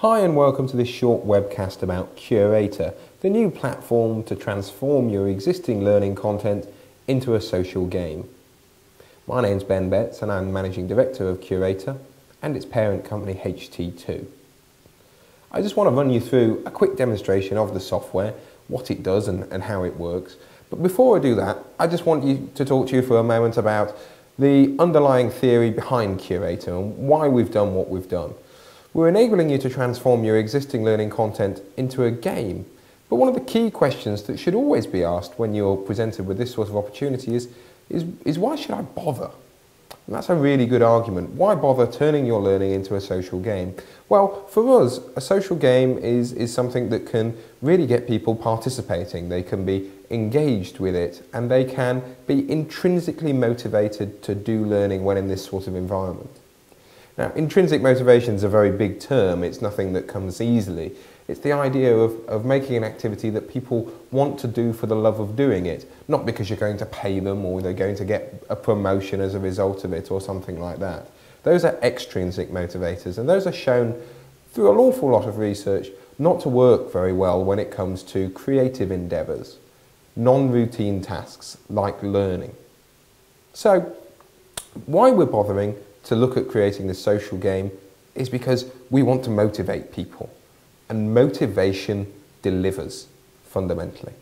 Hi and welcome to this short webcast about Curatr, the new platform to transform your existing learning content into a social game. My name's Ben Betts and I'm Managing Director of Curatr and its parent company HT2. I just want to run you through a quick demonstration of the software, what it does and how it works. But before I do that, I just want to talk to you for a moment about the underlying theory behind Curatr and why we've done what we've done. We're enabling you to transform your existing learning content into a game. But one of the key questions that should always be asked when you're presented with this sort of opportunity is why should I bother? And that's a really good argument. Why bother turning your learning into a social game? Well, for us, a social game is something that can really get people participating. They can be engaged with it and they can be intrinsically motivated to do learning when in this sort of environment. Now, intrinsic motivation is a very big term. It's nothing that comes easily. It's the idea of making an activity that people want to do for the love of doing it, not because you're going to pay them or they're going to get a promotion as a result of it or something like that. Those are extrinsic motivators, and those are shown through an awful lot of research not to work very well when it comes to creative endeavours, non-routine tasks like learning. So, why we're bothering to look at creating this social game is because we want to motivate people. And motivation delivers, fundamentally.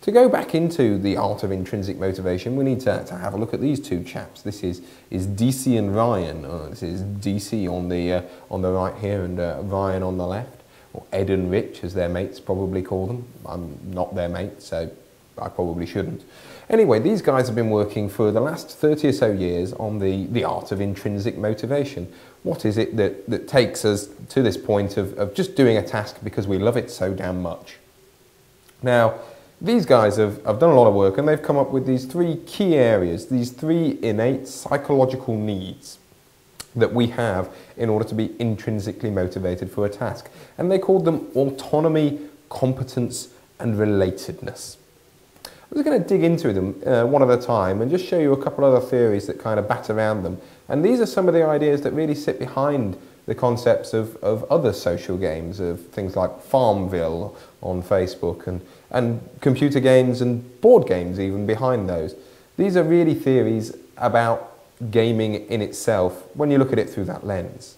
To go back into the art of intrinsic motivation, we need to have a look at these two chaps. This is DC and Ryan. This is DC on the right here and Ryan on the left. Or Ed and Rich, as their mates probably call them. I'm not their mate, so I probably shouldn't. Anyway, these guys have been working for the last 30 or so years on the art of intrinsic motivation. What is it that takes us to this point of just doing a task because we love it so damn much? Now, these guys have done a lot of work and they've come up with these three key areas, these three innate psychological needs that we have in order to be intrinsically motivated for a task. And they called them autonomy, competence, and relatedness. I'm just going to dig into them one at a time and just show you a couple other theories that kind of bat around them. And these are some of the ideas that really sit behind the concepts of other social games, of things like Farmville on Facebook and computer games and board games even behind those. These are really theories about gaming in itself when you look at it through that lens.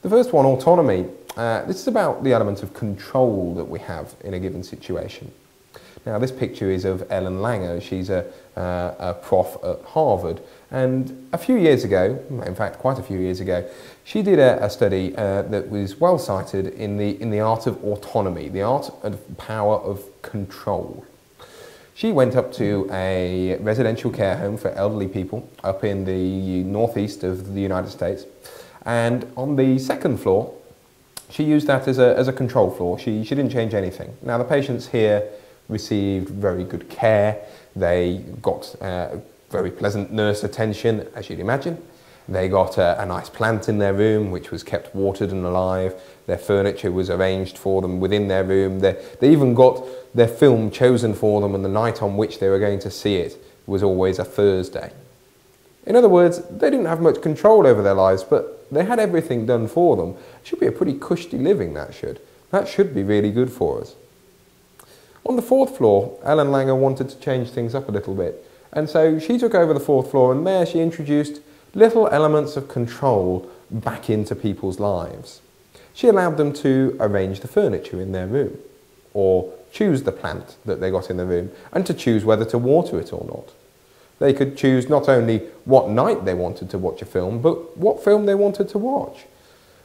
The first one, autonomy. This is about the element of control that we have in a given situation. Now, this picture is of Ellen Langer. She's a prof at Harvard. And a few years ago, in fact, quite a few years ago, she did a study that was well cited in the art of autonomy, the art and power of control. She went up to a residential care home for elderly people up in the northeast of the United States. And on the second floor, she used that as a control floor. She didn't change anything. Now, the patients here received very good care. They got very pleasant nurse attention, as you'd imagine. They got a nice plant in their room, which was kept watered and alive. Their furniture was arranged for them within their room. They even got their film chosen for them, and the night on which they were going to see it was always a Thursday. In other words, they didn't have much control over their lives, but they had everything done for them. It should be a pretty cushy living, that should. That should be really good for us. On the fourth floor, Ellen Langer wanted to change things up a little bit. And so she took over the fourth floor and there she introduced little elements of control back into people's lives. She allowed them to arrange the furniture in their room, or choose the plant that they got in the room, and to choose whether to water it or not. They could choose not only what night they wanted to watch a film, but what film they wanted to watch.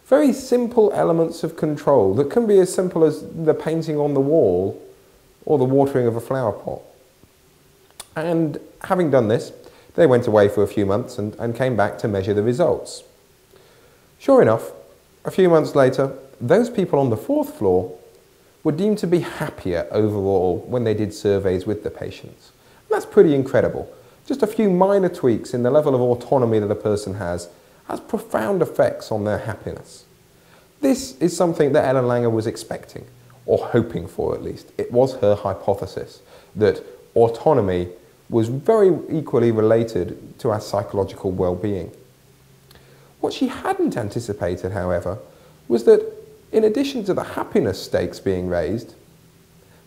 Very simple elements of control that can be as simple as the painting on the wall or the watering of a flower pot. And having done this, they went away for a few months and came back to measure the results. Sure enough, a few months later, those people on the fourth floor were deemed to be happier overall when they did surveys with the patients. And that's pretty incredible. Just a few minor tweaks in the level of autonomy that a person has profound effects on their happiness. This is something that Ellen Langer was expecting, or hoping for at least. It was her hypothesis that autonomy was very equally related to our psychological well-being. What she hadn't anticipated, however, was that in addition to the happiness stakes being raised,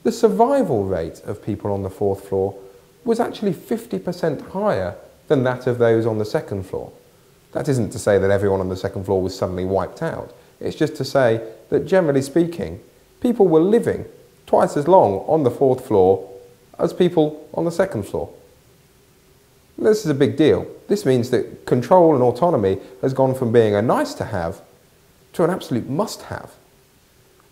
the survival rate of people on the 4th floor was actually 50% higher than that of those on the 2nd floor. That isn't to say that everyone on the 2nd floor was suddenly wiped out. It's just to say that generally speaking, people were living twice as long on the 4th floor as people on the 2nd floor. This is a big deal. This means that control and autonomy has gone from being a nice to have to an absolute must have.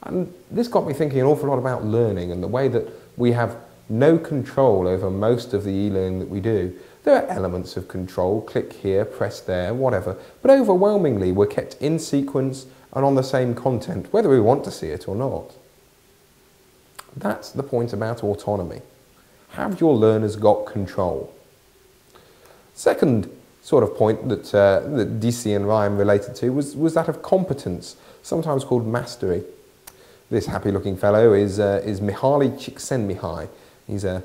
And this got me thinking an awful lot about learning and the way that we have no control over most of the e-learning that we do. There are elements of control, click here, press there, whatever, but overwhelmingly we're kept in sequence and on the same content, whether we want to see it or not. That's the point about autonomy. Have your learners got control? Second sort of point that, that DC and Ryan related to was that of competence, sometimes called mastery. This happy-looking fellow is Mihaly Csikszentmihalyi. He's a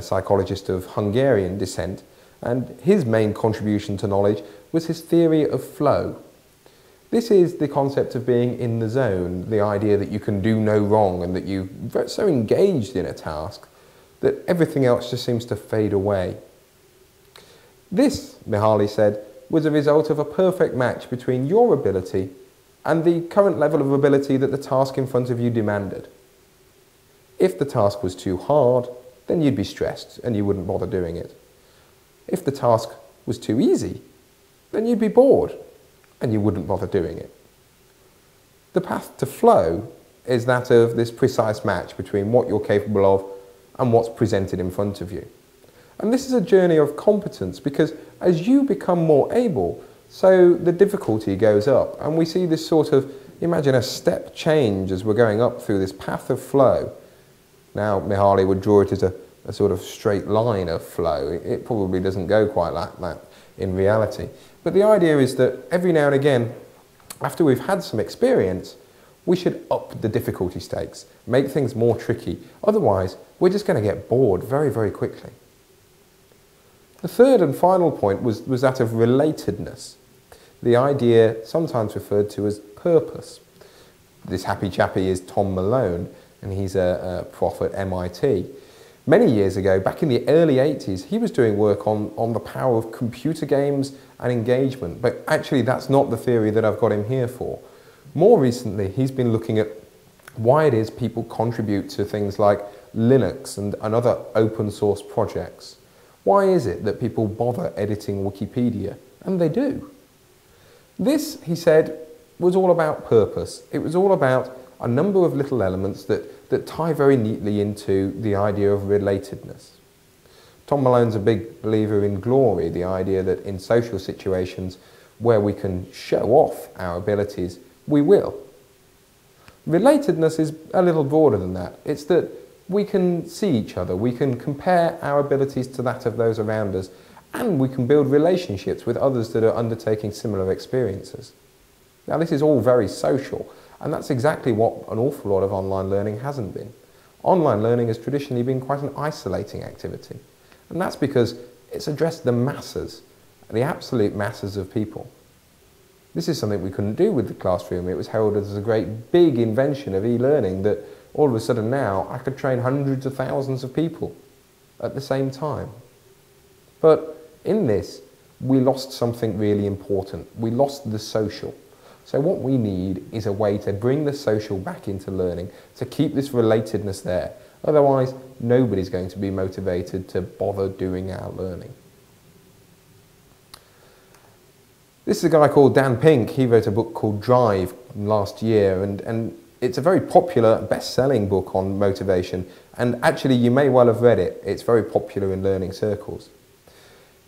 psychologist of Hungarian descent, and his main contribution to knowledge was his theory of flow. This is the concept of being in the zone, the idea that you can do no wrong and that you're so engaged in a task that everything else just seems to fade away. This, Mihaly said, was a result of a perfect match between your ability and the current level of ability that the task in front of you demanded. If the task was too hard, then you'd be stressed and you wouldn't bother doing it. If the task was too easy, then you'd be bored and you wouldn't bother doing it. The path to flow is that of this precise match between what you're capable of and what's presented in front of you. And this is a journey of competence because as you become more able, so the difficulty goes up. And we see this sort of, imagine a step change as we're going up through this path of flow. Now, Mihaly would draw it as a sort of straight line of flow. It probably doesn't go quite like that in reality. But the idea is that every now and again, after we've had some experience, we should up the difficulty stakes, make things more tricky. Otherwise, we're just going to get bored very, very quickly. The third and final point was that of relatedness, the idea sometimes referred to as purpose. This happy chappy is Tom Malone, and he's a prof at MIT. Many years ago, back in the early 80s, he was doing work on the power of computer games and engagement, but actually that's not the theory that I've got him here for. More recently, he's been looking at why it is people contribute to things like Linux and other open source projects. Why is it that people bother editing Wikipedia? And they do. This, he said, was all about purpose. It was all about a number of little elements that tie very neatly into the idea of relatedness. Tom Malone's a big believer in glory, the idea that in social situations where we can show off our abilities, we will. Relatedness is a little broader than that. It's that we can see each other, we can compare our abilities to that of those around us, and we can build relationships with others that are undertaking similar experiences. Now, this is all very social, and that's exactly what an awful lot of online learning hasn't been. Online learning has traditionally been quite an isolating activity, and that's because it's addressed the masses, the absolute masses of people. This is something we couldn't do with the classroom. It was heralded as a great big invention of e-learning that all of a sudden now I could train hundreds of thousands of people at the same time. But in this, we lost something really important. We lost the social. So what we need is a way to bring the social back into learning, to keep this relatedness there. Otherwise, nobody's going to be motivated to bother doing our learning. This is a guy called Dan Pink. He wrote a book called Drive last year, and it's a very popular, best-selling book on motivation, and actually you may well have read it. It's very popular in learning circles.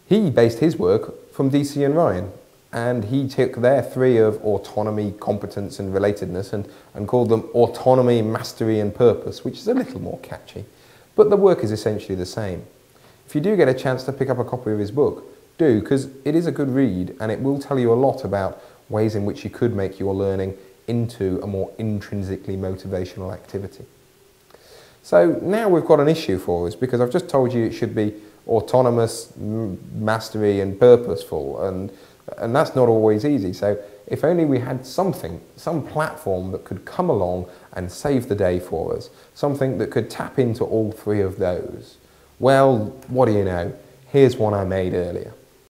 He based his work from DC and Ryan, and he took their three of autonomy, competence and relatedness and called them autonomy, mastery and purpose, which is a little more catchy. But the work is essentially the same. If you do get a chance to pick up a copy of his book, do, because it is a good read and it will tell you a lot about ways in which you could make your learning into a more intrinsically motivational activity. So now we've got an issue for us, because I've just told you it should be autonomous, mastery and purposeful, and that's not always easy. So If only we had something, some platform that could come along and save the day for us, something that could tap into all three of those. Well, what do you know? Here's one I made earlier.